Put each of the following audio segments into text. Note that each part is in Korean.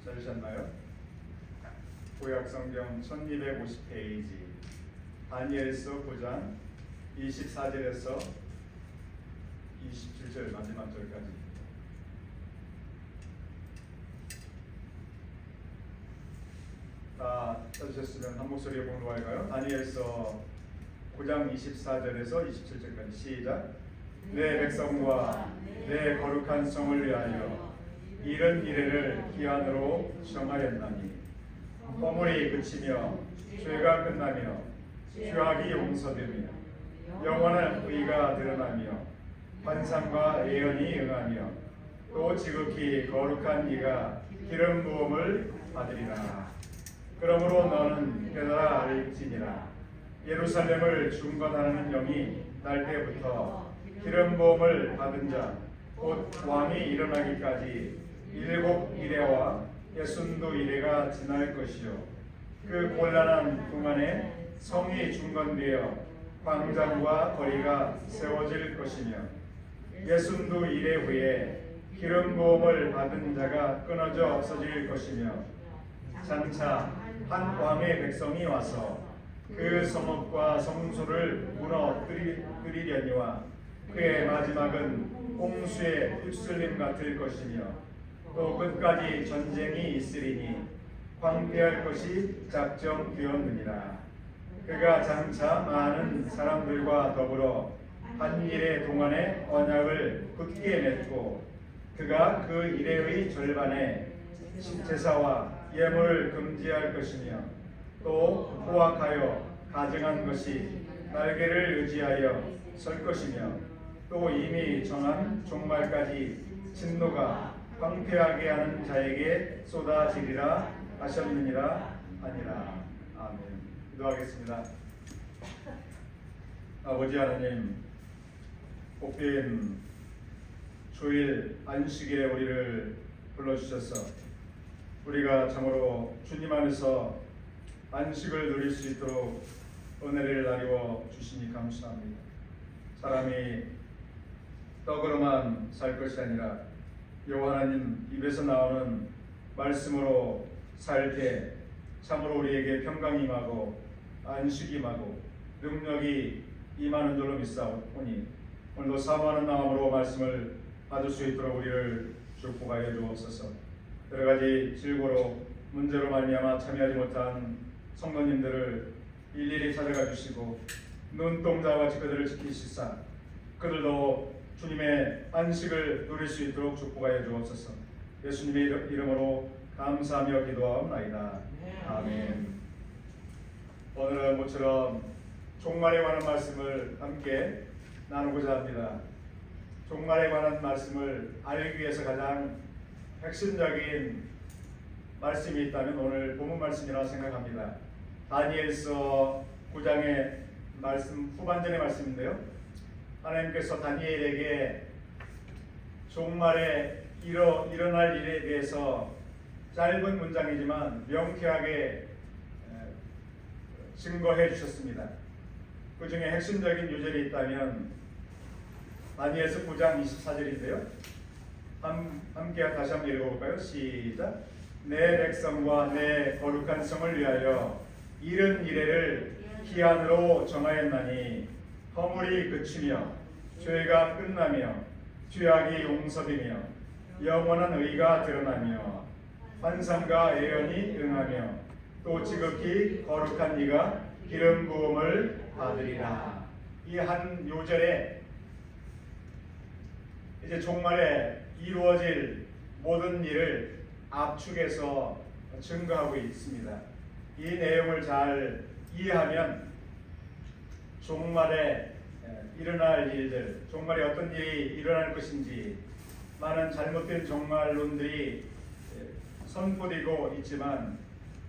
찾으셨나요? 구약성경 1250페이지 다니엘서 9장 24절에서 27절 마지막 절까지. 다 찾으셨으면 한 목소리에 공부할까요? 다니엘서 9장 24절에서 27절까지 시작. 내 백성과 내 거룩한 성을 위하여 이런 이래를 기한으로 정하였나니 허물이 그치며 죄가 끝나며 죄악이 용서되며 영원한 의가 드러나며 환상과 예언이 응하며 또 지극히 거룩한 이가 기름 부음을 받으리라. 그러므로 너는 깨달아 알지니라. 예루살렘을 중건하는 영이 날 때부터 기름 부음을 받은 자 곧 왕이 일어나기까지 7 이래와 62 이래가 지날 것이요 그 곤란한 동안에 성이 중건되어 광장과 거리가 세워질 것이며 62 이래 후에 기름 부음을 받은 자가 끊어져 없어질 것이며 장차 한 왕의 백성이 와서 그 성읍과 성소를 무너뜨리려니와 그의 마지막은 홍수의 휩쓸림 같을 것이며 또 끝까지 전쟁이 있으리니 황폐할 것이 작정되었느니라. 그가 장차 많은 사람들과 더불어 한 일의 동안에 언약을 굳게 맺고 그가 그 일의 절반에 제사와 예물을 금지할 것이며 또 포악하여 가증한 것이 날개를 의지하여 설 것이며 또 이미 정한 종말까지 진노가 황폐하게 하는 자에게 쏟아지리라 하셨느니라 하니라. 아멘. 기도하겠습니다. 아버지 하나님, 뽑힌 주일 안식일에 우리를 불러주셔서 우리가 참으로 주님 안에서 안식을 누릴 수 있도록 은혜를 나누어 주시니 감사합니다. 사람이 떡으로만 살 것이 아니라 여호와 하나님 입에서 나오는 말씀으로 살 때 참으로 우리에게 평강이 임하고 안식이 임하고 능력이 임하는 줄로 믿사오니 오늘도 사모하는 마음으로 말씀을 받을 수 있도록 우리를 축복하여 주옵소서. 여러 가지 질고로 문제로 말미암아 참여하지 못한 성도님들을 일일이 찾아가 주시고 눈동자와 같이 그들을 지키시사 그들도 주님의 안식을 누릴 수 있도록 축복하여 주옵소서. 예수님의 이름으로 감사하며 기도하옵나이다. 아멘. 오늘은 모처럼 종말에 관한 말씀을 함께 나누고자 합니다. 종말에 관한 말씀을 알기 위해서 가장 핵심적인 말씀이 있다면 오늘 본문 말씀이라고 생각합니다. 다니엘서 9장의 말씀 후반전의 말씀인데요. 하나님께서 다니엘에게 종말에 일어날 일에 대해서 짧은 문장이지만 명쾌하게 증거해 주셨습니다. 그 중에 핵심적인 요절이 있다면 다니엘서 9장 24절인데요. 함께 다시 한번 읽어볼까요? 시작. 내 백성과 내 거룩한 성을 위하여 이른 이래를 기한으로 정하였나니 허물이 그치며 죄가 끝나며 죄악이 용서되며 영원한 의가 드러나며 환상과 예언이 응하며 또 지극히 거룩한 이가 기름 부음을 받으리라. 이 한 요절에 이제 종말에 이루어질 모든 일을 압축해서 증거하고 있습니다. 이 내용을 잘 이해하면 종말에 일어날 일들, 종말에 어떤 일이 일어날 것인지 많은 잘못된 종말론들이 선포되고 있지만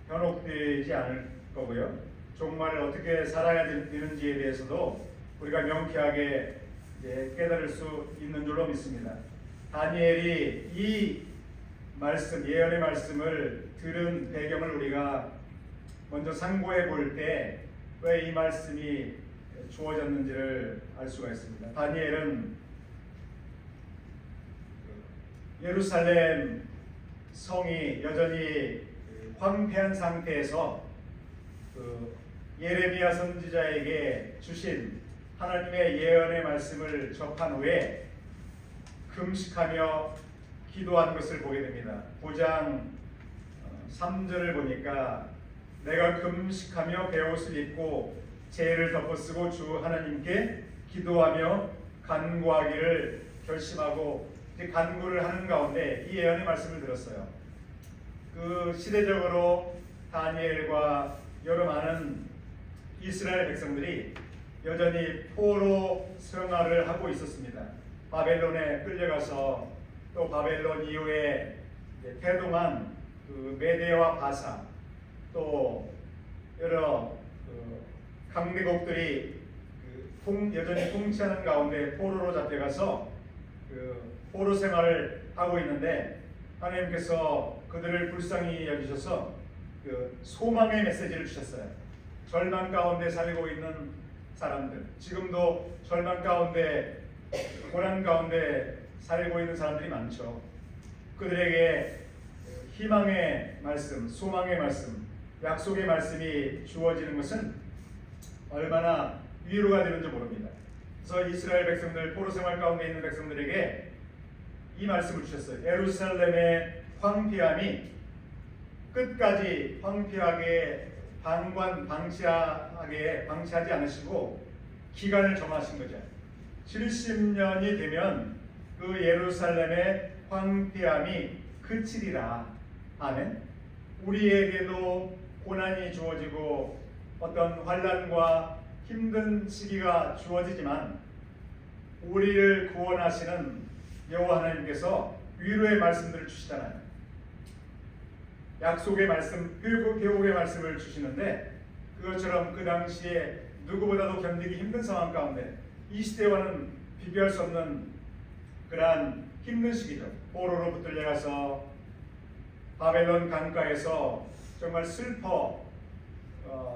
현혹되지 않을 거고요. 종말을 어떻게 살아야 되는지에 대해서도 우리가 명쾌하게 깨달을 수 있는 줄로 믿습니다. 다니엘이 이 말씀, 예언의 말씀을 들은 배경을 우리가 먼저 상고해 볼 때 왜 이 말씀이 주어졌는지를 알 수가 있습니다. 다니엘은 예루살렘 성이 여전히 황폐한 상태에서 예레미야 선지자에게 주신 하나님의 예언의 말씀을 접한 후에 금식하며 기도한 것을 보게 됩니다. 9장 3절을 보니까 내가 금식하며 베옷을 입고 죄를 덮어쓰고 주 하나님께 기도하며 간구하기를 결심하고 간구를 하는 가운데 이 예언의 말씀을 들었어요. 그 시대적으로 다니엘과 여러 많은 이스라엘 백성들이 여전히 포로 생활을 하고 있었습니다. 바벨론에 끌려가서 또 바벨론 이후에 태동한 그 메대와 바사 또 여러 강대국들이 여전히 통치하는 가운데 포로로 잡혀가서 포로 생활을 하고 있는데 하나님께서 그들을 불쌍히 여기셔서 소망의 메시지를 주셨어요. 절망 가운데 살고 있는 사람들, 지금도 절망 가운데 고난 가운데 살고 있는 사람들이 많죠. 그들에게 희망의 말씀, 소망의 말씀, 약속의 말씀이 주어지는 것은 얼마나 위로가 되는지 모릅니다. 그래서 이스라엘 백성들, 포로 생활 가운데 있는 백성들에게 이 말씀을 주셨어요. 예루살렘의 황폐함이 끝까지 황폐하게 방치하지 않으시고 기간을 정하신 거죠. 70년이 되면 그 예루살렘의 황폐함이 그치리라. 아멘. 우리에게도 고난이 주어지고 어떤 환난과 힘든 시기가 주어지지만 우리를 구원하시는 여호와 하나님께서 위로의 말씀들을 주시잖아요. 약속의 말씀, 회복의 말씀을 주시는데 그것처럼 그 당시에 누구보다도 견디기 힘든 상황 가운데 이 시대와는 비교할 수 없는 그러한 힘든 시기죠. 포로로 붙들려가서 바벨론 강가에서 정말 슬퍼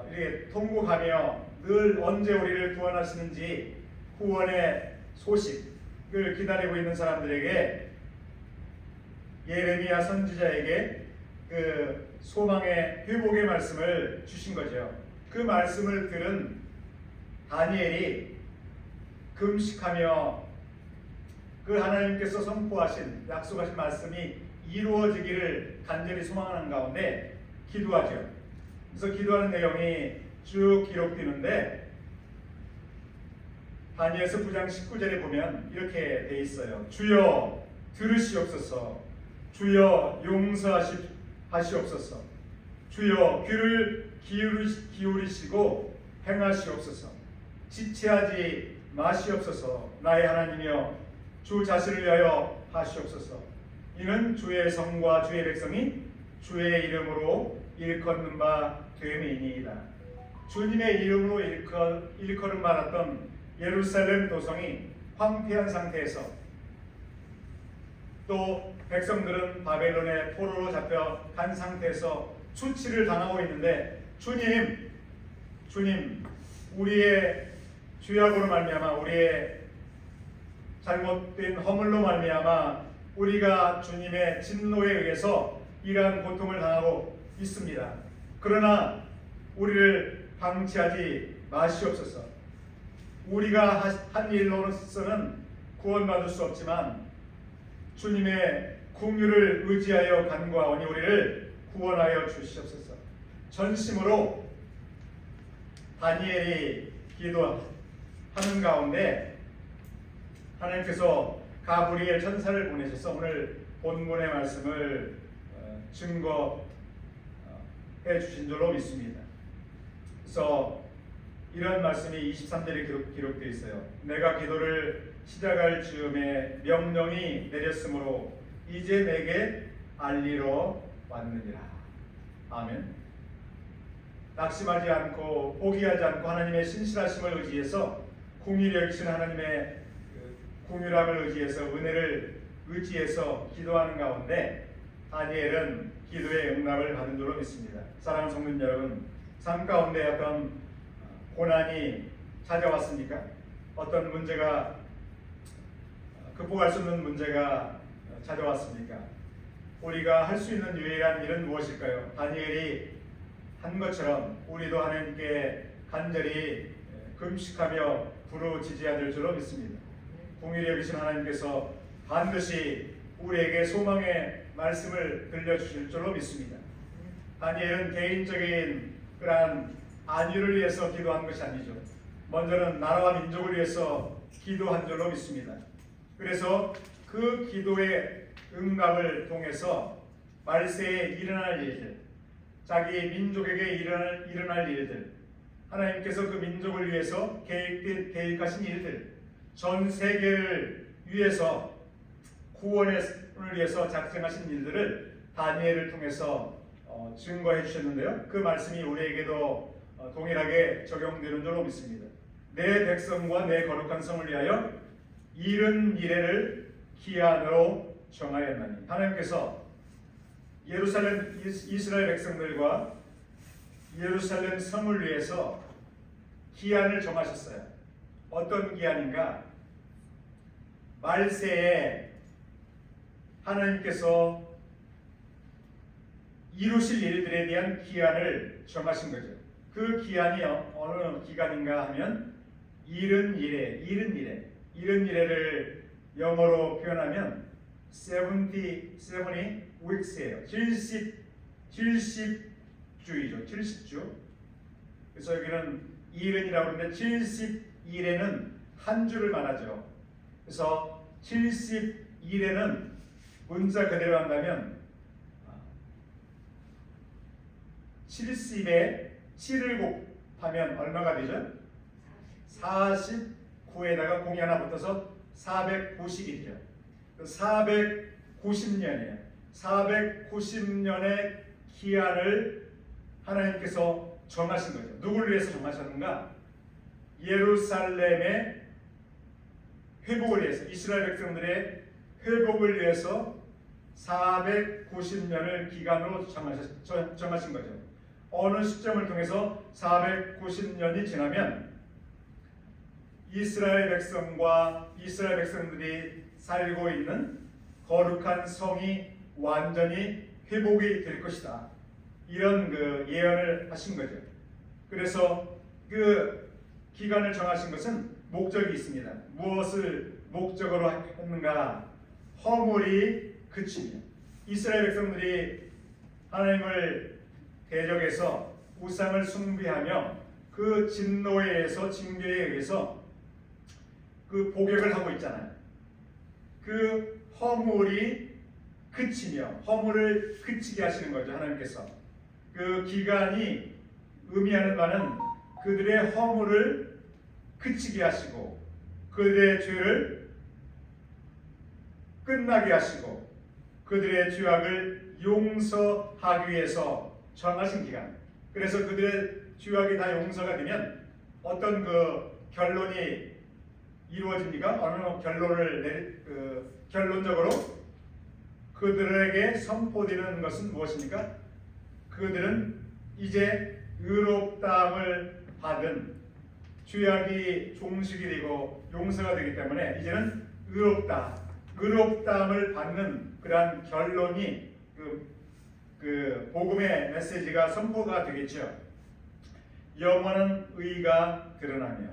이렇게 통곡하며 늘 언제 우리를 구원하시는지 구원의 소식을 기다리고 있는 사람들에게 예레미야 선지자에게 그 소망의 회복의 말씀을 주신 거죠. 그 말씀을 들은 다니엘이 금식하며 그 하나님께서 선포하신 약속하신 말씀이 이루어지기를 간절히 소망하는 가운데 기도하죠. 그래서 기도하는 내용이 쭉 기록되는데 다니엘서 9장 19절에 보면 이렇게 돼 있어요. 주여 들으시옵소서. 주여 용서하시옵소서. 주여 귀를 기울이시고 행하시옵소서. 지체하지 마시옵소서. 나의 하나님이여 주 자신을 위하여 하시옵소서. 이는 주의 성과 주의 백성이 주의 이름으로 일컫는 바 됨이니이다. 주님의 이름으로 일컬음 받았던 예루살렘 도성이 황폐한 상태에서 또 백성들은 바벨론의 포로로 잡혀 간 상태에서 수치를 당하고 있는데 주님 우리의 죄악으로 말미암아 우리의 잘못된 허물로 말미암아 우리가 주님의 진노에 의해서 이러한 고통을 당하고 있습니다. 그러나 우리를 방치하지 마시옵소서. 우리가 한 일로서는 구원받을 수 없지만 주님의 긍휼을 의지하여 간구하오니 우리를 구원하여 주시옵소서. 전심으로 다니엘이 기도하는 가운데 하나님께서 가브리엘 천사를 보내셔서 오늘 본문의 말씀을 증거해 주신 줄로 믿습니다. 그래서 이런 말씀이 23절에 기록되어 있어요. 내가 기도를 시작할 즈음에 명령이 내렸으므로 이제 내게 알리러 왔느니라. 아멘. 낙심하지 않고 포기하지 않고 하나님의 신실하심을 의지해서 긍휼히 여기시는 하나님의 긍휼함을 의지해서 은혜를 의지해서 기도하는 가운데 다니엘은 기도의 응답을 받은 줄로 믿습니다. 사랑하는 성도님 여러분, 삶 가운데 어떤 고난이 찾아왔습니까? 어떤 문제가 극복할 수 없는 문제가 찾아왔습니까? 우리가 할 수 있는 유일한 일은 무엇일까요? 다니엘이 한 것처럼 우리도 하나님께 간절히 금식하며 부르짖어야 될 줄로 믿습니다. 공의를 여기신 하나님께서 반드시 우리에게 소망의 말씀을 들려주실 줄로 믿습니다. 다니엘은 개인적인 그러한 안위를 위해서 기도한 것이 아니죠. 먼저는 나라와 민족을 위해서 기도한 줄로 믿습니다. 그래서 그 기도의 응답을 통해서 말세에 일어날 일들, 자기 민족에게 일어날 일들, 하나님께서 그 민족을 위해서 계획하신 일들, 전 세계를 위해서 구원을 위해서 작정하신 일들을 다니엘을 통해서 증거해 주셨는데요. 그 말씀이 우리에게도 동일하게 적용되는 줄로 믿습니다. 내 백성과 내 거룩한 성을 위하여 이른 미래를 기한으로 정하였나니, 하나님께서 예루살렘 이스라엘 백성들과 예루살렘 성을 위해서 기한을 정하셨어요. 어떤 기한인가? 말세에 하나님께서 이루실 일들에 대한 기한을 정하신 거죠. 그 기한이 어느 기간인가 하면 이른 미래를 영어로 표현하면 70 weeks예요. 70주이죠. 70주. 그래서 여기는 이른이라고 하는데 70일에는 한 주를 말하죠. 그래서 70일에는 문자 그대로 한다면 70에 7을 곱하면 얼마가 되죠? 49에다가 공이 하나 붙어서 490이죠. 490년이에요. 490년의 기한을 하나님께서 정하신 거죠. 누구를 위해서 정하셨는가? 예루살렘의 회복을 위해서, 이스라엘 백성들의 회복을 위해서 490년을 기간으로 정하신 거죠. 어느 시점을 통해서 490년이 지나면 이스라엘 백성과 이스라엘 백성들이 살고 있는 거룩한 성이 완전히 회복이 될 것이다. 이런 그 예언을 하신 거죠. 그래서 그 기간을 정하신 것은 목적이 있습니다. 무엇을 목적으로 했는가? 허물이 그치며 이스라엘 백성들이 하나님을 대적해서 우상을 숭배하며 그 진노에 의해서, 징계에 의해서 그 복역을 하고 있잖아요. 그 허물이 그치며, 허물을 그치게 하시는 거죠. 하나님께서 그 기간이 의미하는 바는 그들의 허물을 그치게 하시고 그들의 죄를 끝나게 하시고 그들의 죄악을 용서하기 위해서 정하신 기간. 그래서 그들의 죄악이 다 용서가 되면 어떤 그 결론이 이루어집니까? 어느 결론을 결론적으로 그들에게 선포되는 것은 무엇입니까? 그들은 이제 의롭다함을 받은, 죄악이 종식이 되고 용서가 되기 때문에 이제는 의롭다함을 받는 그러한 결론이 그 복음의 메시지가 선포가 되겠죠. 영원한 의가 드러나며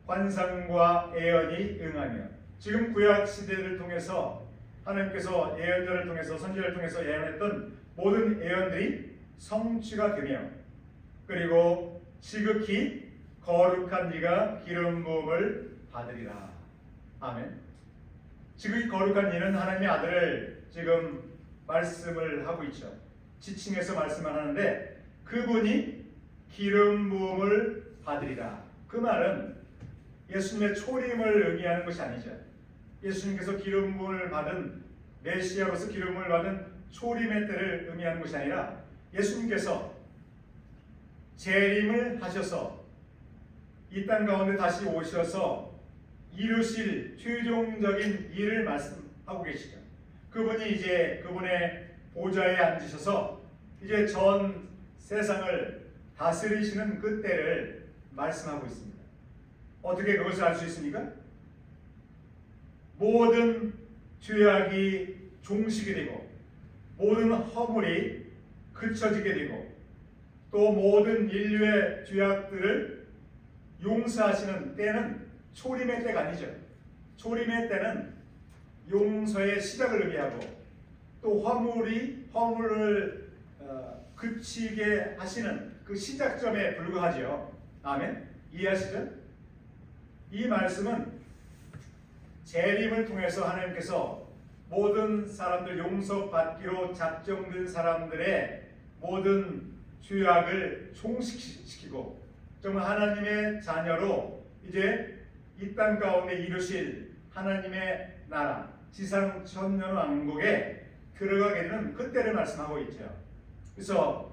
환상과 예언이 응하며, 지금 구약 시대를 통해서 하나님께서 예언자를 통해서, 선지자를 통해서 예언했던 모든 예언들이 성취가 되며, 그리고 지극히 거룩한 이가 기름 부음을 받으리라. 아멘. 지극히 거룩한 이는 하나님의 아들을 지금 말씀을 하고 있죠. 지칭해서 말씀을 하는데 그분이 기름 부음을 받으리라. 그 말은 예수님의 초림을 의미하는 것이 아니죠. 예수님께서 기름 부음을 받은, 메시아로서 기름 부음을 받은 초림의 때를 의미하는 것이 아니라 예수님께서 재림을 하셔서 이 땅 가운데 다시 오셔서 이루실 최종적인 일을 말씀하고 계시죠. 그분이 이제 그분의 보좌에 앉으셔서 이제 전 세상을 다스리시는 그 때를 말씀하고 있습니다. 어떻게 그것을 알 수 있습니까? 모든 죄악이 종식이 되고 모든 허물이 그쳐지게 되고 또 모든 인류의 죄악들을 용서하시는 때는 초림의 때가 아니죠. 초림의 때는 용서의 시작을 의미하고 또 허물을 그치게 하시는 그 시작점에 불과하죠. 아멘. 이해하시죠? 이 말씀은 재림을 통해서 하나님께서 모든 사람들 용서받기로 작정된 사람들의 모든 죄악을 종식시키고 정말 하나님의 자녀로 이제 이 땅 가운데 이루실 하나님의 나라 지상 천년 왕국에 들어가게 되는 그때를 말씀하고 있죠. 그래서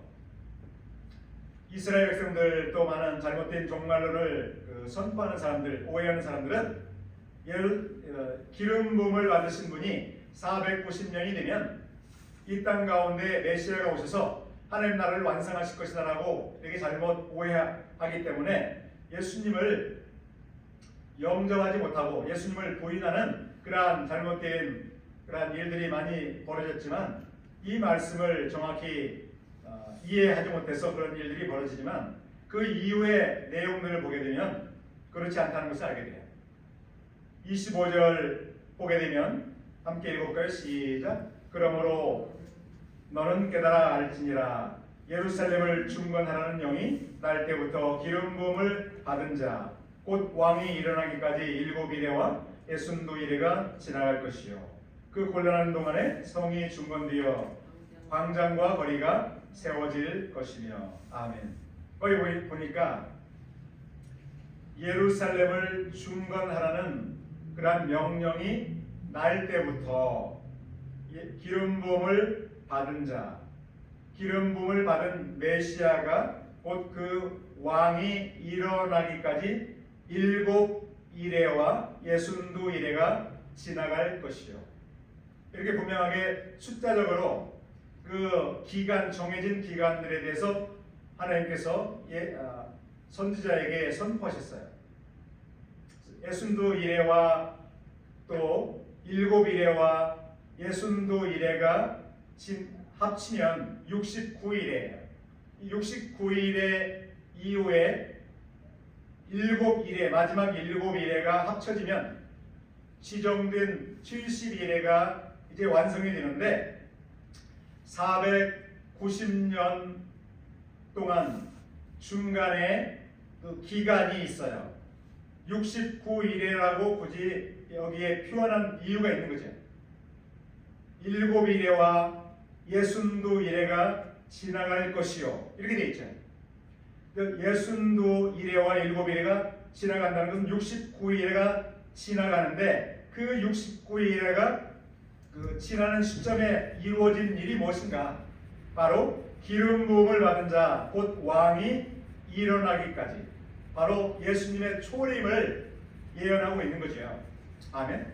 이스라엘 백성들 또 많은 잘못된 종말론을 선포하는 사람들, 오해하는 사람들은 기름 부음을 받으신 분이 490년이 되면 이 땅 가운데 메시아가 오셔서 하나님 나라를 완성하실 것이다라고 이렇게 잘못 오해하기 때문에 예수님을 영접하지 못하고 예수님을 부인하는 그러한 잘못된 그러한 일들이 많이 벌어졌지만 이 말씀을 정확히 이해하지 못해서 그런 일들이 벌어지지만 그 이후의 내용들을 보게 되면 그렇지 않다는 것을 알게 돼요. 25절 보게 되면 함께 읽어볼까요? 시작. 그러므로 너는 깨달아 알지니라 예루살렘을 중건하라는 영이 날 때부터 기름 부음을 받은 자 곧 왕이 일어나기까지 7이레와 62이레가 지나갈 것이요 그 곤란한 동안에 성이 중건되어 광장과 거리가 세워질 것이며. 아멘. 거기 보니까 예루살렘을 중건하라는 그러한 명령이 날 때부터 기름 부음을 받은 자, 기름 부음을 받은 메시아가 곧 그 왕이 일어나기까지 7이레와 62이레가 지나갈 것이요. 이렇게 분명하게 숫자적으로 그 기간, 정해진 기간들에 대해서 하나님께서 선지자에게 선포하셨어요. 62이레와 또 7이레와 62이레가 합치면 69이레예요. 69이레 이후에 7이레, 마지막 7이레가 합쳐지면 지정된 70이레가 이제 완성이 되는데 490년 동안 중간에 그 기간이 있어요. 69이레라고 굳이 여기에 표현한 이유가 있는 거죠. 7이레와 62이레가 지나갈 것이요 이렇게 되어 있죠. 62이레와 7이레가 지나간다는 것은 69이레가 지나가는데 그 69이레가 그 지나는 시점에 이루어진 일이 무엇인가? 바로 기름 부음을 받은 자, 곧 왕이 일어나기까지 바로 예수님의 초림을 예언하고 있는 거죠. 아멘.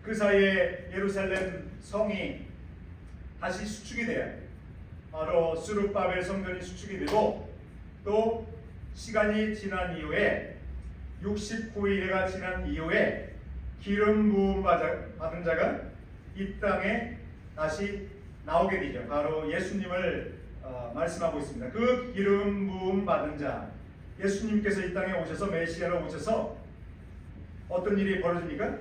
그 사이에 예루살렘 성이 다시 수축이 돼요. 바로 스룹바벨 성전이 수축이 되고 또 시간이 지난 이후에 69일가 지난 이후에 기름 부음 받은 자가 이 땅에 다시 나오게 되죠. 바로 예수님을 말씀하고 있습니다. 그 기름 부음 받은 자, 예수님께서 이 땅에 오셔서 메시아로 오셔서 어떤 일이 벌어집니까?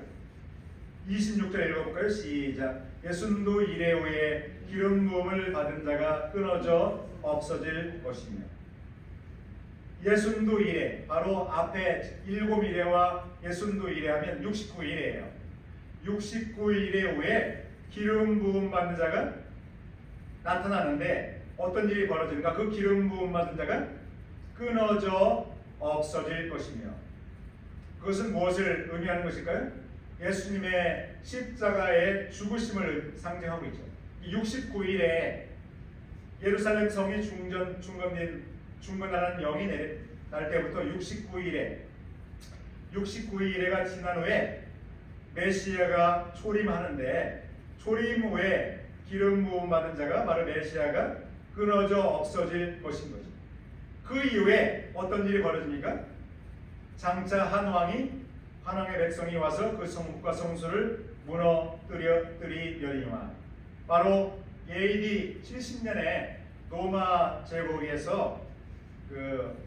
26절 읽어볼까요? 시작. 62이레 후에 기름 부음을 받은 자가 끊어져 없어질 것이며. 62이레, 바로 앞에 7이레와 62이레 하면 69이레예요. 69이레 후에 기름 부음 받는 자가 나타나는데 어떤 일이 벌어지는가? 그 기름 부음 받은 자가 끊어져 없어질 것이며. 그것은 무엇을 의미하는 것일까요? 예수님의 십자가의 죽으심을 상징하고 있죠. 69일에 예루살렘 성이 중건하는 영이 날 때부터 69일에가 지난 후에 메시아가 초림하는데, 초림 후에 기름 부음 받은 자가 바로 메시아가 끊어져 없어질 것인 거죠. 그 이후에 어떤 일이 벌어집니까? 장차 한왕의 백성이 와서 그 성국과 성수를 무너뜨리려니와 바로 AD 70년에 로마 제국에서 그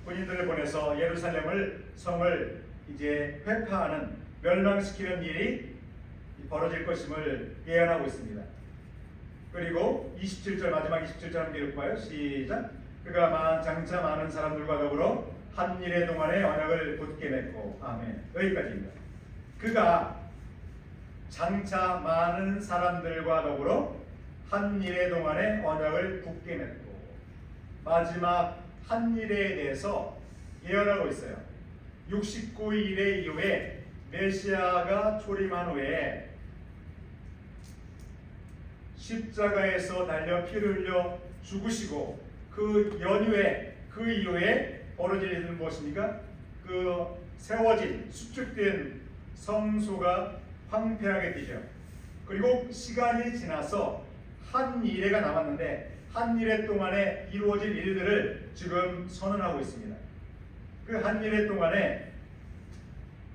군인들을 보내서 예루살렘을 성을 이제 회파하는 멸망시키는 일이 벌어질 것임을 예언하고 있습니다. 그리고 27절 마지막 27절 함께 읽어봐요. 시작. 그가 장차 많은 사람들과 더불어 한 일의 동안에 언약을 굳게 맺고 아멘. 여기까지입니다. 그가 장차 많은 사람들과 더불어 한 일의 동안에 언약을 굳게 맺고 마지막 한 일에 대해서 예언하고 있어요. 69일의 이후에 메시아가 초림한 후에 십자가에서 달려 피를 흘려 죽으시고 그 연후에 그 이후에 벌어질 일은 무엇입니까? 그 세워진 수축된 성소가 황폐하게 되죠. 그리고 시간이 지나서 한 일회가 남았는데 한 일회 동안에 이루어질 일들을 지금 선언하고 있습니다. 그 한 일회 동안에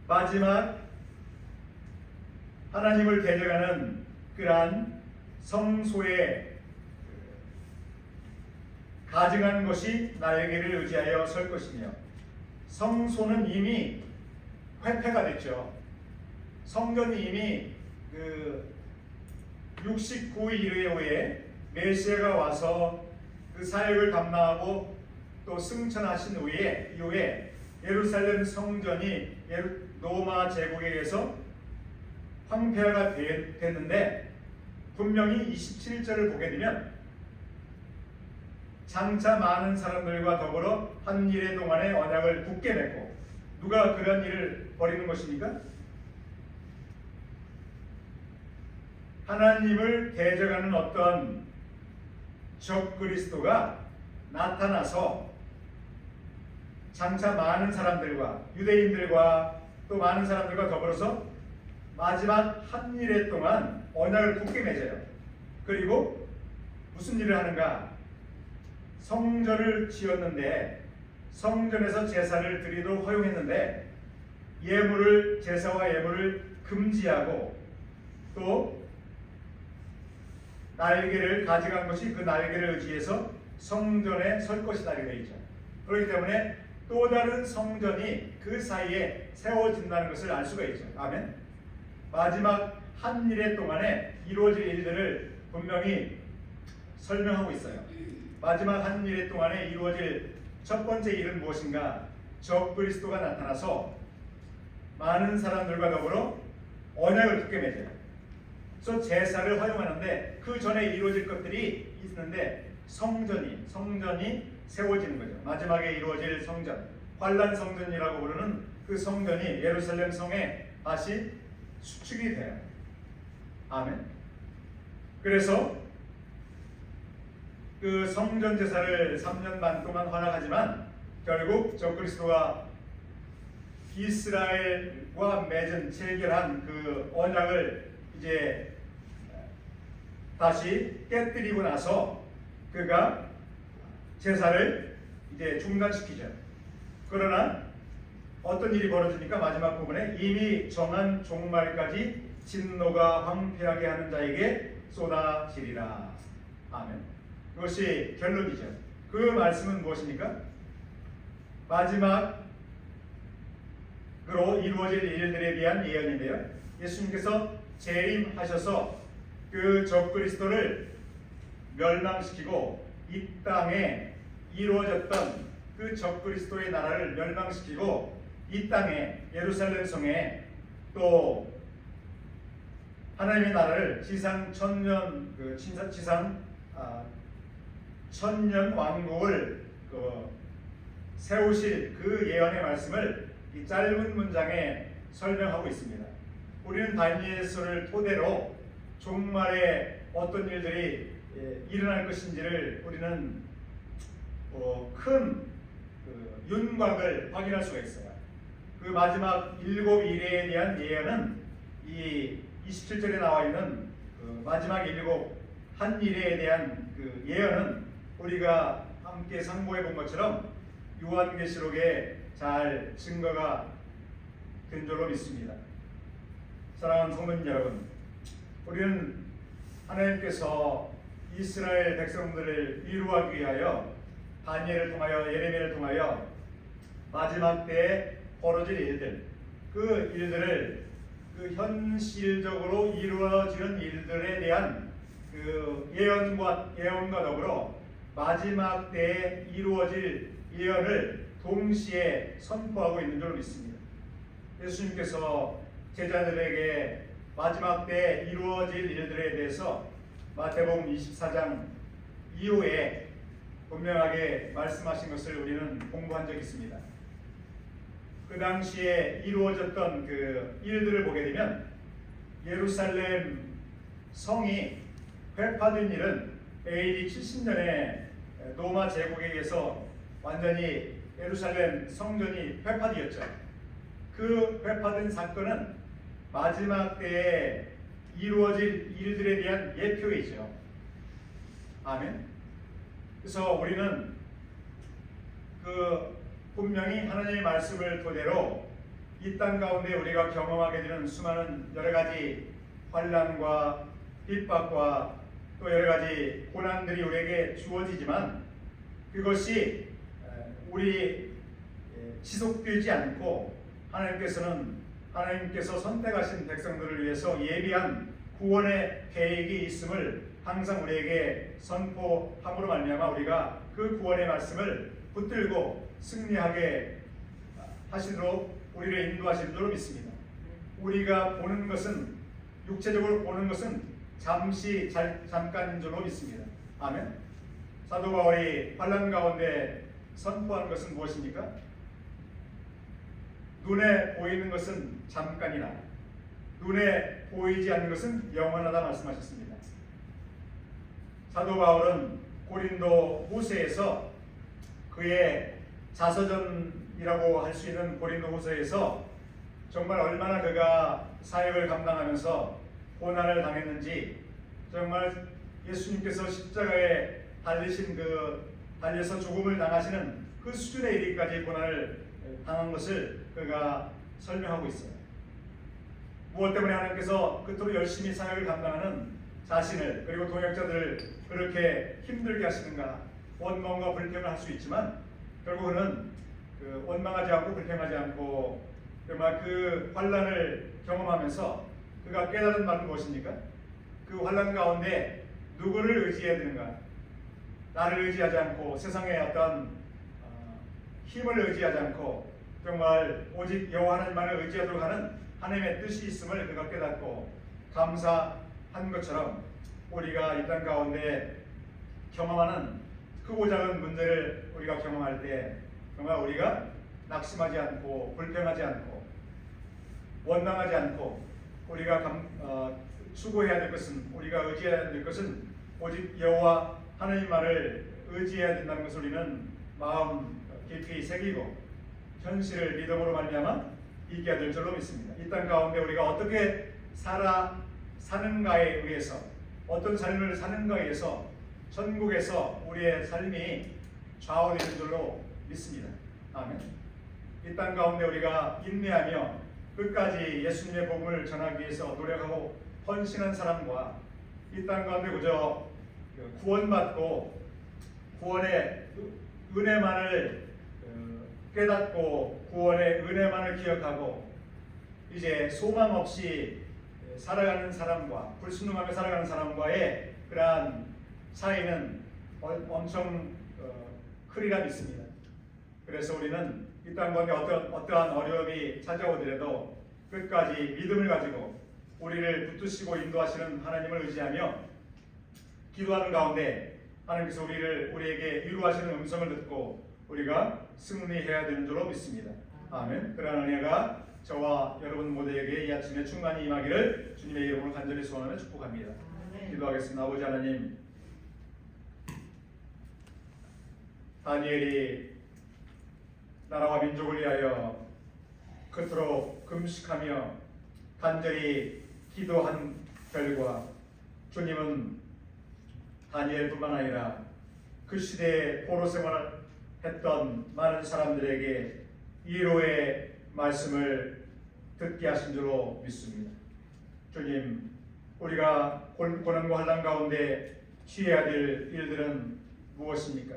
마지막 하나님을 대적하는 그러한 성소에 가증한 것이 나에게를 의지하여 설 것이며 성소는 이미 회폐가 됐죠. 성전이 이미 그 69일 후에 메시아가 와서 그 사역을 감당하고 또 승천하신 이후에 예루살렘 성전이 로마 제국에 의해서 황폐화가 됐는데 분명히 27절을 보게 되면 장차 많은 사람들과 더불어 한 일의 동안에 언약을 굳게 맺고 누가 그런 일을 벌이는 것입니까? 하나님을 대적하는 어떤 적그리스도가 나타나서 장차 많은 사람들과 유대인들과 또 많은 사람들과 더불어서 마지막 한 일회 동안 언약을 굳게 맺어요. 그리고 무슨 일을 하는가? 성전을 지었는데 성전에서 제사를 드리도록 허용했는데 제사와 예물을 금지하고 또 날개를 가져간 것이 그 날개를 의지해서 성전에 설 것이다 이렇게 되어 있죠. 그렇기 때문에 또 다른 성전이 그 사이에 세워진다는 것을 알 수가 있죠. 아멘. 마지막 한 일회 동안에 이루어질 일들을 분명히 설명하고 있어요. 마지막 한 일회 동안에 이루어질 첫 번째 일은 무엇인가? 적그리스도가 나타나서 많은 사람들과 더불어 언약을 굳게 맺어요. 그래서 제사를 허용하는데 그 전에 이루어질 것들이 있는데 성전이 세워지는 거죠. 마지막에 이루어질 성전, 환란 성전이라고 부르는 그 성전이 예루살렘 성에 다시 수축이 돼요. 아멘. 그래서 그 성전 제사를 3년 반 동안 허락하지만 결국 적그리스도가 이스라엘과 체결한 그 언약을 이제 다시 깨뜨리고 나서 그가 제사를 이제 중단시키죠. 그러나 어떤 일이 벌어지니까 마지막 부분에 이미 정한 종말까지 진노가 황폐하게 하는 자에게 쏟아지리라. 아멘. 그것이 결론이죠. 그 말씀은 무엇입니까? 마지막으로 이루어질 일들에 대한 예언인데요. 예수님께서 재림하셔서 그 적그리스도를 멸망시키고 이 땅에 이루어졌던 그 적그리스도의 나라를 멸망시키고 이 땅에 예루살렘 성에 또 하나님의 나라를 지상 천년 왕국을 세우실 그 예언의 말씀을 이 짧은 문장에 설명하고 있습니다. 우리는 다니엘서를 토대로 종말에 어떤 일들이 일어날 것인지를 우리는 큰 윤곽을 확인할 수가 있어요. 그 마지막 7일에 대한 예언은 이 27절에 나와 있는 그 마지막 7한 일에 대한 그 예언은 우리가 함께 상고해 본 것처럼 요한계시록에 잘 증거가 된 줄로 믿습니다. 사랑하는 성도님 여러분, 우리는 하나님께서 이스라엘 백성들을 위로하기 위하여 다니엘을 통하여 예레미야를 통하여 마지막 때에 벌어질 일들, 그 일들을 그 현실적으로 이루어지는 일들에 대한 그 예언과 더불어 마지막 때에 이루어질 예언을 동시에 선포하고 있는 줄로 믿습니다. 예수님께서 제자들에게 마지막 때에 이루어질 일들에 대해서 마태복음 24장 이후에 분명하게 말씀하신 것을 우리는 공부한 적이 있습니다. 그 당시에 이루어졌던 그 일들을 보게 되면 예루살렘 성이 회파된 일은 AD 70년에 로마 제국에 의해서 완전히 예루살렘 성전이 회파되었죠. 그 회파된 사건은 마지막 때에 이루어질 일들에 대한 예표이죠. 아멘. 그래서 우리는 그 분명히 하나님의 말씀을 토대로 이 땅 가운데 우리가 경험하게 되는 수많은 여러 가지 환난과 핍박과 또 여러 가지 고난들이 우리에게 주어지지만 그것이 우리 지속되지 않고 하나님께서 선택하신 백성들을 위해서 예비한 구원의 계획이 있음을 항상 우리에게 선포함으로 말미암아 우리가 그 구원의 말씀을 붙들고 승리하게 하시도록 우리를 인도하실 줄로 믿습니다. 우리가 보는 것은 육체적으로 보는 것은 잠깐인 줄로 믿습니다. 아멘. 사도 바울이 환난 가운데 선포한 것은 무엇입니까? 눈에 보이는 것은 잠깐이나 눈에 보이지 않는 것은 영원하다 말씀하셨습니다. 사도 바울은 고린도 후서에서 그의 자서전이라고 할 수 있는 고린도 후서에서 정말 얼마나 그가 사역을 감당하면서 고난을 당했는지, 정말 예수님께서 십자가에 달려서 죽음을 당하시는 그 수준에 이르기까지 고난을 당한 것을 그가 설명하고 있어요. 무엇 때문에 하나님께서 그토록 열심히 사역을 감당하는 자신을 그리고 동역자들을 그렇게 힘들게 하시는가? 원망과 불평을 할 수 있지만 결국은 그 원망하지 않고 불평하지 않고 정말 그 환난을 경험하면서 그가 깨달은 말은 무엇입니까? 그 환난 가운데 누구를 의지해야 되는가? 나를 의지하지 않고 세상의 어떤 힘을 의지하지 않고 정말 오직 여호와 하나님만을 의지하도록 하는 하나님의 뜻이 있음을 그가 깨닫고 감사한 것처럼 우리가 이 땅 가운데 경험하는 크고 작은 문제를 우리가 경험할 때 정말 우리가 낙심하지 않고 불평하지 않고 원망하지 않고 우리가 추구해야 될 것은, 우리가 의지해야 될 것은 오직 여호와 하나님만을 의지해야 된다는 것을 우리는 마음 깊이 새기고 현실을 믿음으로 말미암아 이겨야 될 줄로 믿습니다. 이 땅 가운데 우리가 어떻게 사는가에 의해서, 어떤 삶을 사는가에 의해서 천국에서 우리의 삶이 좌우되는 줄로 믿습니다. 아멘. 이 땅 가운데 우리가 인내하며 끝까지 예수님의 복음을 전하기 위해서 노력하고 헌신한 사람과 이 땅 가운데 그저 구원받고 구원의 은혜만을 깨닫고 구원의 은혜만을 기억하고 이제 소망 없이 살아가는 사람과, 불순종하며 살아가는 사람과의 그러한 차이는 엄청 크리라 믿습니다. 그래서 우리는 이 땅 가운데 어떠한 어려움이 찾아오더라도 끝까지 믿음을 가지고 우리를 붙드시고 인도하시는 하나님을 의지하며 기도하는 가운데 하나님께서 우리에게 위로하시는 음성을 듣고 우리가 승리해야 되는 줄로 믿습니다. 아멘. 그러한 은혜가 저와 여러분 모두에게 이 아침에 충만히 임하기를 주님의 이름으로 간절히 소원하며 축복합니다. 기도하겠습니다. 아버지 하나님, 다니엘이 나라와 민족을 위하여 그토록 금식하며 간절히 기도한 결과 주님은 다니엘뿐만 아니라 그 시대에 포로 생활을 했던 많은 사람들에게 위로의 말씀을 듣게 하신 줄로 믿습니다. 주님, 우리가 고난과 환난 가운데 취해야 될 일들은 무엇입니까?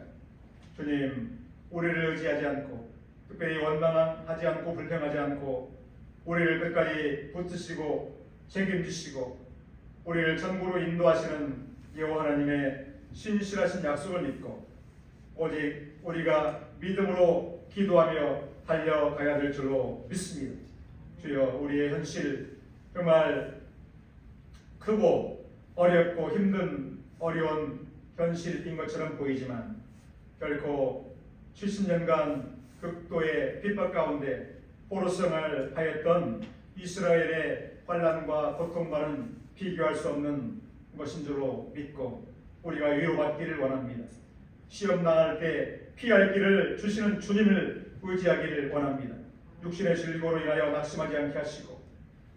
주님, 우리를 의지하지 않고 특별히 원망하지 않고 불평하지 않고 우리를 끝까지 붙드시고 책임지시고 우리를 천국으로 인도하시는 여호와 하나님의 신실하신 약속을 믿고 오직 우리가 믿음으로 기도하며 달려가야 될 줄로 믿습니다. 주여, 우리의 현실 정말 크고 어렵고 힘든 어려운 현실인 것처럼 보이지만 결코 70년간 극도의 핍박 가운데 포로생활을 하였던 이스라엘의 환난과 고통과는 비교할 수 없는 것인 줄로 믿고 우리가 위로받기를 원합니다. 시험 당할 때 피할 길을 주시는 주님을 의지하기를 원합니다. 육신의 질고로 인하여 낙심하지 않게 하시고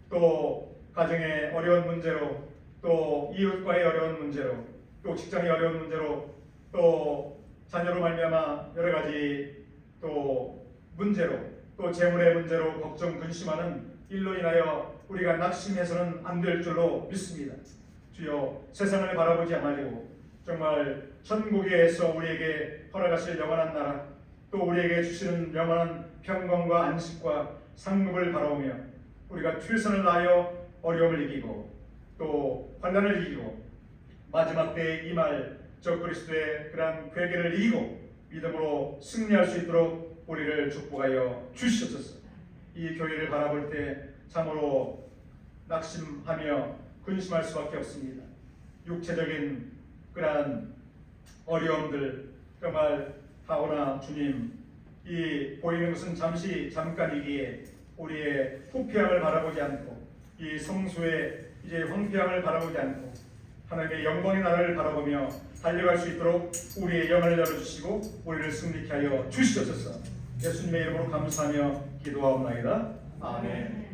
또 가정의 어려운 문제로 또 이웃과의 어려운 문제로 또 직장의 어려운 문제로 또 자녀로 말미암아 여러 가지 또 문제로 또 재물의 문제로 걱정 근심하는 일로 인하여 우리가 낙심해서는 안 될 줄로 믿습니다. 주여, 세상을 바라보지 말고 정말 천국에서 우리에게 허락하실 영원한 나라 또 우리에게 주시는 영원한 평강과 안식과 상급을 바라보며 우리가 최선을 다하여 어려움을 이기고 또 환난을 이기고 마지막 때에 임할 저 그리스도의 그러한 괴계를 이기고 믿음으로 승리할 수 있도록 우리를 축복하여 주시옵소서. 이 교회를 바라볼 때 참으로 낙심하며 근심할 수밖에 없습니다. 육체적인 그러한 어려움들 정말 하오나 주님, 이 보이는 것은 잠깐이기에 우리의 후패함을 바라보지 않고 이 성소의 이제 황폐함을 바라보지 않고 하나님의 영광의 나라를 바라보며 달려갈 수 있도록 우리의 영을 열어주시고 우리를 승리케 하여 주시옵소서. 예수님의 이름으로 감사하며 기도하옵나이다. 아멘.